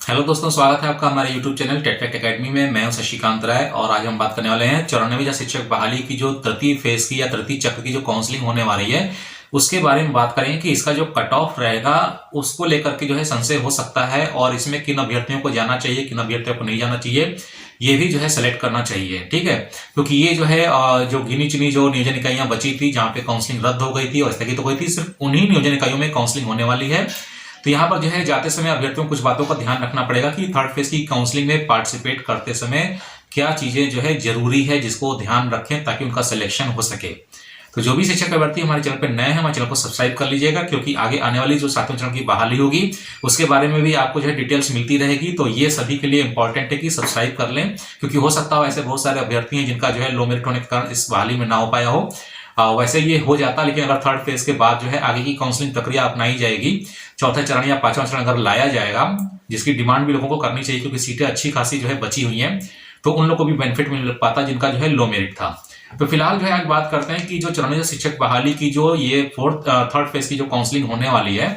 Hello दोस्तों, स्वागत है आपका हमारे YouTube channel TET fact academy में। मैं हूं शशिकांत राय और आज हम बात करने वाले हैं 94 शिक्षक बहाली की जो तृतीय फेज की या तृतीय चक्र की जो काउंसलिंग होने वाली है उसके बारे में बात करेंगे कि इसका जो कट ऑफ रहेगा उसको लेकर के जो है संशय हो सकता है और इसमें किन अभ्यर्थियों को जाना चाहिए, किन अभ्यर्थियों को नहीं जाना चाहिए, ये भी जो है सेलेक्ट करना चाहिए। ठीक है, क्योंकि ये जो है जो गिनी चुनी जो नियोजन इकाइयां बची थी जहां पे काउंसलिंग रद्द हो गई थी और स्थगित हो गई थी, सिर्फ उन्हीं नियोजन इकाइयों में काउंसलिंग होने वाली है। तो यहाँ पर जो है जाते समय अभ्यर्थियों को कुछ बातों का ध्यान रखना पड़ेगा कि थर्ड फेज की काउंसलिंग में पार्टिसिपेट करते समय क्या चीजें जो है जरूरी है जिसको ध्यान रखें ताकि उनका सिलेक्शन हो सके। तो जो भी शिक्षक अभ्यर्थी हमारे चैनल पर नए हैं हमारे चैनल को सब्सक्राइब कर लीजिएगा, क्योंकि आगे आने वाली जो 7वें चरण की बहाली होगी उसके बारे में भी आपको जो है डिटेल्स मिलती रहेगी। तो ये सभी के लिए इंपॉर्टेंट है कि सब्सक्राइब कर लें, क्योंकि हो सकता हो ऐसे बहुत सारे अभ्यर्थी हैं जिनका जो है लो मेरिट होने के कारण इस बहाली में ना हो पाया हो। वैसे ये हो जाता, लेकिन अगर थर्ड फेज के बाद जो है आगे की काउंसलिंग प्रक्रिया अपनाई जाएगी, चौथा चरण या पांचवा चरण अगर लाया जाएगा, जिसकी डिमांड भी लोगों को करनी चाहिए क्योंकि सीटें अच्छी खासी जो है बची हुई हैं, तो उन लोगों को भी बेनिफिट मिल पाता जिनका जो है लो मेरिट था। तो फिलहाल जो है आज बात करते हैं कि जो 94 शिक्षक बहाली की जो ये थर्ड फेज की जो काउंसलिंग होने वाली है,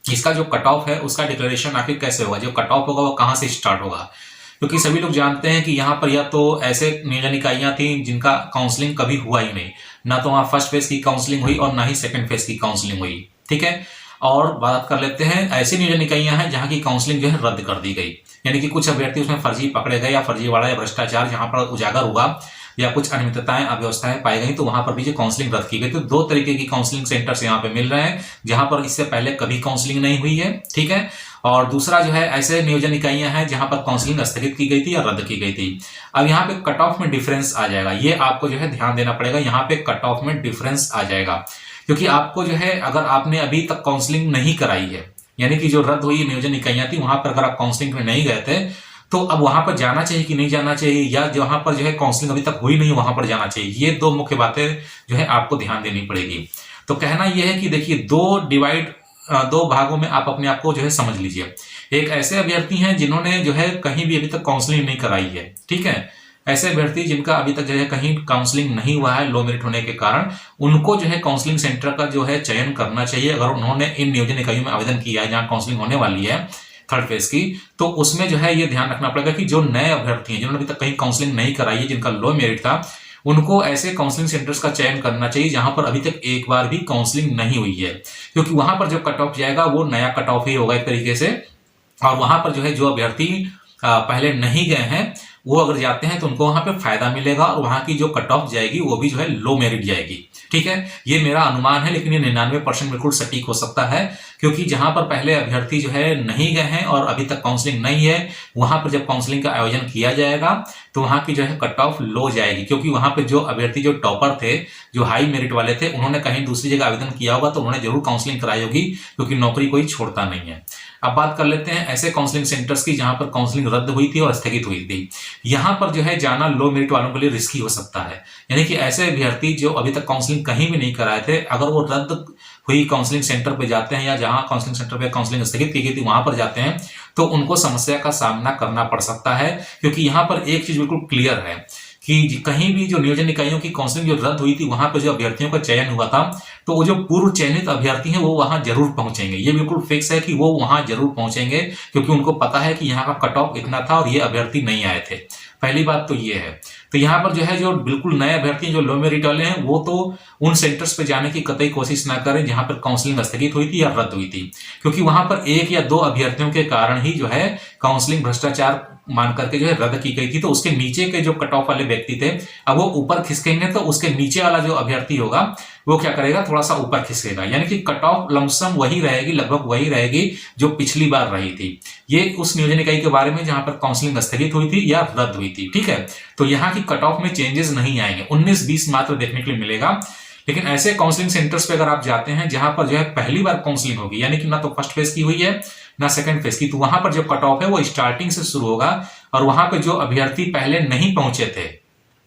इसका जो कट ऑफ है उसका डिक्लेरेशन आखिर कैसे होगा, जो कट ऑफ होगा वो कहां से स्टार्ट होगा। क्योंकि सभी लोग जानते हैं कि यहाँ पर या तो ऐसे नियोजन इकाइयां थी जिनका काउंसलिंग कभी हुआ ही नहीं, ना तो वहां फर्स्ट फेज की काउंसलिंग हुई और ना ही सेकंड फेज की काउंसलिंग हुई। ठीक है, और बात कर लेते हैं ऐसी नियोजन इकाइयां हैं जहां की काउंसलिंग जो है रद्द कर दी गई, यानी कि कुछ अभ्यर्थी उसमें फर्जी पकड़े गए या फर्जीवाड़ा या भ्रष्टाचार जहां पर उजागर हुआ या कुछ अनियमितताएं अव्यवस्थाएं पाई गई, तो वहां पर भी जो काउंसलिंग रद्द की गई। तो दो तरीके की काउंसलिंग सेंटर्स यहाँ पे मिल रहे हैं जहां पर इससे पहले कभी काउंसलिंग नहीं हुई है। ठीक है, और दूसरा जो है ऐसे नियोजन इकाइयां हैं जहां पर काउंसलिंग स्थगित की गई थी या रद्द की गई थी। अब यहाँ पे कट ऑफ में डिफरेंस आ जाएगा, ये आपको जो है ध्यान देना पड़ेगा। यहाँ पे कट ऑफ में डिफरेंस आ जाएगा क्योंकि आपको जो है अगर आपने अभी तक काउंसलिंग नहीं कराई है, यानी कि जो रद्द हुई नियोजन इकाइयां थी वहां पर अगर आप काउंसलिंग में नहीं गए थे, तो अब वहां पर जाना चाहिए कि नहीं जाना चाहिए, या जहां पर जो है काउंसलिंग अभी तक हुई नहीं वहां पर जाना चाहिए। ये दो मुख्य बातें जो है आपको ध्यान देनी पड़ेगी। तो कहना यह है कि देखिए दो भागों में आप अपने आप को जो है समझ लीजिए। एक ऐसे अभ्यर्थी हैं जिन्होंने जो है कहीं भी अभी तक काउंसलिंग नहीं कराई है। ठीक है, ऐसे अभ्यर्थी जिनका अभी तक जो है कहीं काउंसलिंग नहीं हुआ है लो मेरिट होने के कारण, उनको जो है काउंसलिंग सेंटर का जो है चयन करना चाहिए। अगर उन्होंने इन नियोजन इकाइयों में आवेदन किया है जहां काउंसलिंग होने वाली है थर्ड फेज की, तो उसमें जो है ये ध्यान रखना पड़ेगा कि जो नए अभ्यर्थी हैं जिन्होंने अभी तक कहीं काउंसलिंग नहीं कराई है, जिनका लो मेरिट था, उनको ऐसे काउंसलिंग सेंटर्स का चयन करना चाहिए जहां पर अभी तक एक बार भी काउंसलिंग नहीं हुई है, क्योंकि वहां पर जो कट ऑफ जाएगा वो नया कट ऑफ ही होगा एक तरीके से। और वहां पर जो है जो अभ्यर्थी पहले नहीं गए हैं वो अगर जाते हैं तो उनको वहां पे फायदा मिलेगा और वहां की जो कट ऑफ जाएगी वो भी जो है लो मेरिट जाएगी। ठीक है, ये मेरा अनुमान है, लेकिन ये 99% बिल्कुल सटीक हो सकता है, क्योंकि जहां पर पहले अभ्यर्थी जो है नहीं गए हैं और अभी तक काउंसलिंग नहीं है, वहां पर जब काउंसलिंग का आयोजन किया जाएगा तो वहां की जो है कट ऑफ लो जाएगी, क्योंकि वहां पे जो अभ्यर्थी जो टॉपर थे, जो हाई मेरिट वाले थे, उन्होंने कहीं दूसरी जगह आवेदन किया होगा तो उन्होंने जरूर काउंसलिंग कराई होगी, क्योंकि नौकरी कोई छोड़ता नहीं है। अब बात कर लेते हैं ऐसे काउंसलिंग सेंटर्स की जहां पर काउंसलिंग रद्द हुई थी और स्थगित हुई थी। यहां पर जो है जाना लो मेरिट वालों के लिए रिस्की हो सकता है, यानी कि ऐसे अभ्यर्थी जो अभी तक काउंसलिंग कहीं भी नहीं कराए थे, अगर वो रद्द हुई काउंसलिंग सेंटर पे जाते हैं या जहां काउंसलिंग सेंटर पे काउंसलिंग स्थगित की गई थी वहां पर जाते हैं, तो उनको समस्या का सामना करना पड़ सकता है। क्योंकि यहां पर एक चीज बिल्कुल क्लियर है कि कहीं भी जो नियोजन इकाइयों की काउंसलिंग जो रद्द हुई थी वहां पर जो अभ्यर्थियों का चयन हुआ था, तो वो जो पूर्व चयनित अभ्यर्थी हैं वो वहां जरूर पहुंचेंगे। ये बिल्कुल फिक्स है कि वो वहां जरूर पहुंचेंगे, क्योंकि उनको पता है कि यहाँ का कट ऑफ इतना था और ये अभ्यर्थी नहीं आए थे। पहली बात तो ये है। तो यहाँ पर जो है जो बिल्कुल नए अभ्यर्थी जो लो मेरिट वाले हैं वो तो उन सेंटर्स पे जाने की कतई कोशिश ना करें जहां पर काउंसलिंग स्थगित हुई थी या रद्द हुई थी, क्योंकि वहां पर एक या दो अभ्यर्थियों के कारण ही जो है काउंसलिंग भ्रष्टाचार मान करके जो है रद्द की गई थी। तो उसके नीचे के जो कट ऑफ वाले व्यक्ति थे, अब वो ऊपर खिसकेंगे तो उसके नीचे वाला जो अभ्यर्थी होगा वो क्या करेगा, थोड़ा सा ऊपर खिसकेगा, यानी कि कट ऑफ लमसम वही रहेगी, लगभग वही रहेगी जो पिछली बार रही थी। ये उस नियोजन इकाई के बारे में जहां पर काउंसलिंग स्थगित हुई थी या रद्द हुई थी। ठीक है, तो यहाँ की कट ऑफ में चेंजेस नहीं आएंगे, 19-20 मात्र देखने के लिए मिलेगा। लेकिन ऐसे काउंसलिंग सेंटर्स पे अगर आप जाते हैं जहां पर जो है पहली बार काउंसलिंग होगी, यानी कि ना तो फर्स्ट फेज की हुई है ना सेकंड फेज की, तो वहां पर जो कट ऑफ है वो स्टार्टिंग से शुरू होगा और वहां पे जो अभ्यर्थी पहले नहीं पहुंचे थे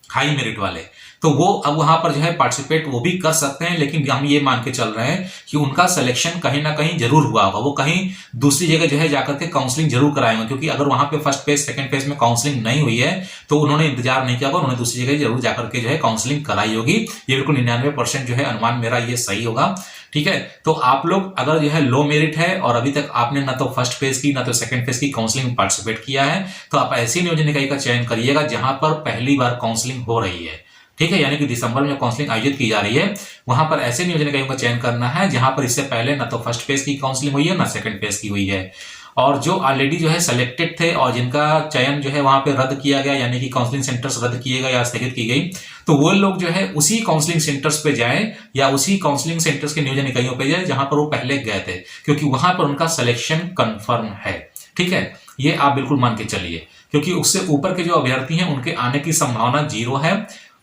हाई मेरिट वाले, तो वो अब वहां पर जो है पार्टिसिपेट वो भी कर सकते हैं, लेकिन हम ये मान के चल रहे हैं कि उनका सिलेक्शन कहीं ना कहीं जरूर हुआ होगा, वो कहीं दूसरी जगह जो है जाकर के काउंसलिंग जरूर कराएंगे, क्योंकि अगर वहां पे फर्स्ट फेज सेकंड फेज में काउंसलिंग नहीं हुई है तो उन्होंने इंतजार नहीं किया होगा, उन्होंने दूसरी जगह जरूर जाकर के जो है काउंसलिंग कराई होगी। ये बिल्कुल 99% जो है अनुमान मेरा ये सही होगा। ठीक है, तो आप लोग अगर जो है लो मेरिट है और अभी तक आपने ना तो फर्स्ट फेज की ना तो सेकंड फेज की काउंसलिंग में पार्टिसिपेट किया है, तो आप ऐसी नियोजन इकाई का चयन करिएगा जहां पर पहली बार काउंसलिंग हो रही है। ठीक है, यानी कि दिसंबर में काउंसलिंग आयोजित की जा रही है, वहां पर ऐसे नियोजन इकाइयों का चयन करना है जहां पर इससे पहले ना तो फर्स्ट फेज की काउंसलिंग हुई है ना सेकंड फेज की हुई है। और जो ऑलरेडी जो है सिलेक्टेड थे और जिनका चयन जो है वहां पे रद्द किया गया, यानी कि काउंसलिंग सेंटर्स रद्द किए गए या स्थगित की गई, तो वो लोग जो है उसी काउंसलिंग सेंटर्स पे जाएं या उसी काउंसलिंग सेंटर्स के नियोजन इकाइयों पे जाए जहां पर वो पहले गए थे, क्योंकि वहां पर उनका सिलेक्शन कंफर्म है। ठीक है, ये आप बिल्कुल मान के चलिए, क्योंकि उससे ऊपर के जो अभ्यर्थी हैं उनके आने की संभावना 0 है।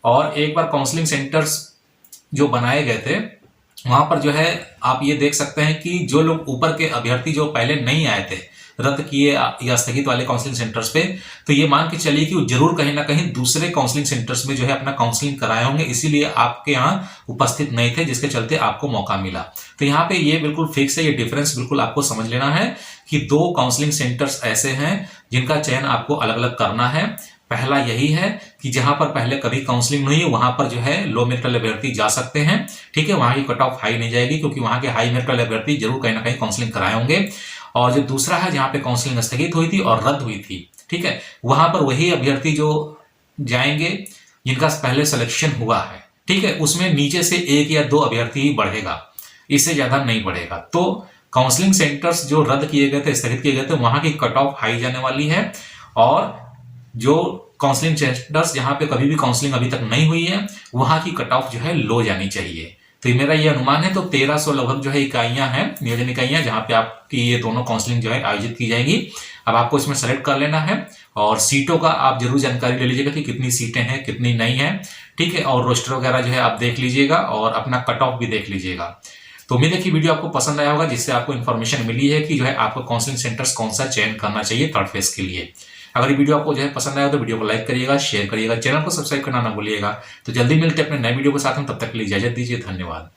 और एक बार काउंसलिंग सेंटर्स जो बनाए गए थे वहां पर जो है आप ये देख सकते हैं कि जो लोग ऊपर के अभ्यर्थी जो पहले नहीं आए थे रद्द किए या स्थगित वाले काउंसलिंग सेंटर्स पे, तो ये मान के चलिए कि वो जरूर कहीं ना कहीं दूसरे काउंसलिंग सेंटर्स में जो है अपना काउंसलिंग कराए होंगे, इसीलिए आपके यहाँ उपस्थित नहीं थे, जिसके चलते आपको मौका मिला। तो यहाँ पे ये बिल्कुल फिक्स है, ये डिफरेंस बिल्कुल आपको समझ लेना है कि 2 काउंसलिंग सेंटर्स ऐसे हैं जिनका चयन आपको अलग अलग करना है। पहला यही है कि जहां पर पहले कभी काउंसलिंग नहीं है वहां पर जो है लो मेरिट वाले अभ्यर्थी जा सकते हैं। ठीक है, वहां की कट ऑफ हाई नहीं जाएगी, क्योंकि वहां के हाई मेरिट वाले अभ्यर्थी जरूर कहीं ना कहीं काउंसलिंग कराए होंगे। और जो दूसरा है जहां पे काउंसलिंग स्थगित हुई थी और रद्द हुई थी, ठीक है, वहां पर वही अभ्यर्थी जो जाएंगे जिनका पहले सिलेक्शन हुआ है। ठीक है, उसमें नीचे से 1 या 2 अभ्यर्थी ही बढ़ेगा, इससे ज्यादा नहीं बढ़ेगा। तो काउंसलिंग सेंटर्स जो रद्द किए गए थे, स्थगित किए गए थे, वहां की कट ऑफ हाई जाने वाली है। और जो काउंसलिंग सेंटर्स जहां पे कभी भी काउंसलिंग अभी तक नहीं हुई है वहां की कट ऑफ जो है लो जानी चाहिए। तो मेरा ये अनुमान है। तो 1300 लगभग जो है इकाइयां हैं, नियोजन इकाइयां, जहां पे आपकी ये दोनों काउंसलिंग जो है आयोजित की जाएगी। अब आपको इसमें सेलेक्ट कर लेना है और सीटों का आप जरूर जानकारी ले लीजिएगा कि कितनी सीटें हैं कितनी नहीं है। ठीक है, और रोस्टर वगैरह जो है आप देख लीजिएगा और अपना कट ऑफ भी देख लीजिएगा। तो उम्मीद है कि वीडियो आपको पसंद आया होगा, जिससे आपको इन्फॉर्मेशन मिली है कि जो है आपको काउंसलिंग सेंटर्स कौन सा चयन करना चाहिए थर्ड फेज के लिए। अगर ये वीडियो आपको जो है पसंद आया तो वीडियो को लाइक करिएगा, शेयर करिएगा, चैनल को सब्सक्राइब करना ना भूलिएगा। तो जल्दी मिलते हैं अपने नए वीडियो के साथ, हम तब तक के लिए इजाजत दीजिए। धन्यवाद।